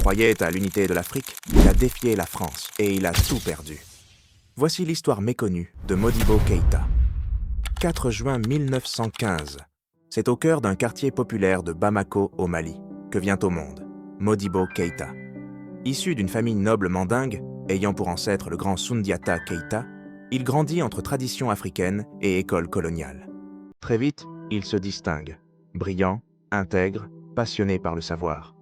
croyait à l'unité de l'Afrique, il a défié la France et il a tout perdu. Voici l'histoire méconnue de Modibo Keïta. 4 juin 1915. C'est au cœur d'un quartier populaire de Bamako, au Mali, que vient au monde Modibo Keïta. Issu d'une famille noble mandingue, ayant pour ancêtre le grand Soundiata Keïta, il grandit entre tradition africaine et école coloniale. Très vite, il se distingue, brillant, intègre, passionné par le savoir.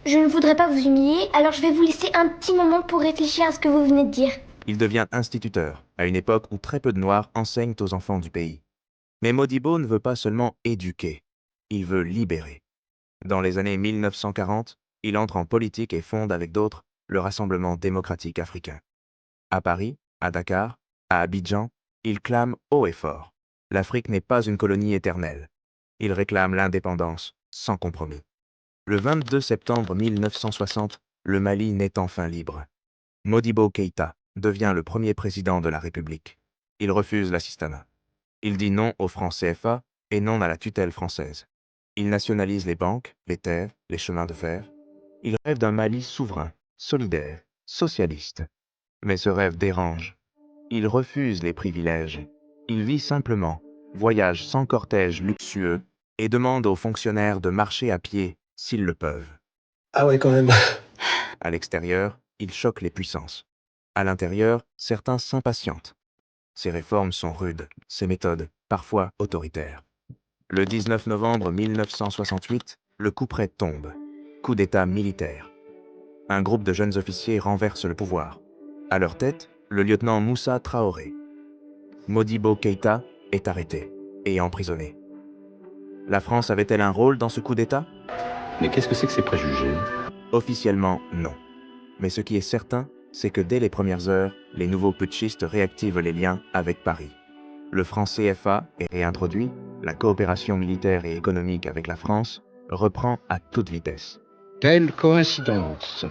Je ne voudrais pas vous humilier, alors je vais vous laisser un petit moment pour réfléchir à ce que vous venez de dire. Il devient instituteur, à une époque où très peu de Noirs enseignent aux enfants du pays. Mais Modibo ne veut pas seulement éduquer, il veut libérer. Dans les années 1940, il entre en politique et fonde avec d'autres le Rassemblement démocratique africain. À Paris, à Dakar, à Abidjan, il clame haut et fort. L'Afrique n'est pas une colonie éternelle. Il réclame l'indépendance, sans compromis. Le 22 septembre 1960, le Mali naît enfin libre. Modibo Keïta devient le premier président de la République. Il refuse l'assistanat. Il dit non au franc CFA et non à la tutelle française. Il nationalise les banques, les terres, les chemins de fer. Il rêve d'un Mali souverain, solidaire, socialiste. Mais ce rêve dérange. Il refuse les privilèges. Il vit simplement, voyage sans cortège luxueux et demande aux fonctionnaires de marcher à pied s'ils le peuvent. Ah ouais, quand même. À l'extérieur, il choque les puissances. À l'intérieur, certains s'impatientent. Ses réformes sont rudes, ses méthodes, parfois autoritaires. Le 19 novembre 1968, le coup près tombe. Coup d'État militaire. Un groupe de jeunes officiers renverse le pouvoir. À leur tête, le lieutenant Moussa Traoré. Modibo Keïta est arrêté et emprisonné. La France avait-elle un rôle dans ce coup d'État? Mais qu'est-ce que c'est que ces préjugés? Officiellement, non. Mais ce qui est certain, c'est que dès les premières heures, les nouveaux putschistes réactivent les liens avec Paris. Le franc CFA est réintroduit, la coopération militaire et économique avec la France reprend à toute vitesse. Telle coïncidence.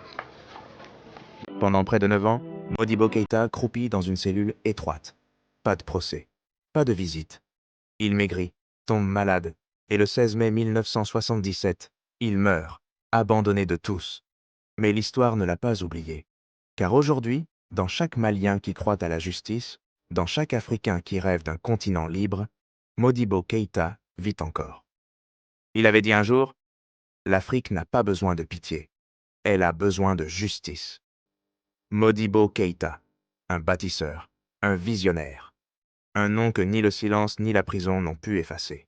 Pendant près de 9 ans, Modibo Keïta croupit dans une cellule étroite. Pas de procès, pas de visite. Il maigrit, tombe malade, et le 16 mai 1977, il meurt, abandonné de tous. Mais l'histoire ne l'a pas oublié. Car aujourd'hui, dans chaque Malien qui croit à la justice, dans chaque Africain qui rêve d'un continent libre, Modibo Keïta vit encore. Il avait dit un jour, « L'Afrique n'a pas besoin de pitié, elle a besoin de justice. » Modibo Keïta, un bâtisseur, un visionnaire, un nom que ni le silence ni la prison n'ont pu effacer.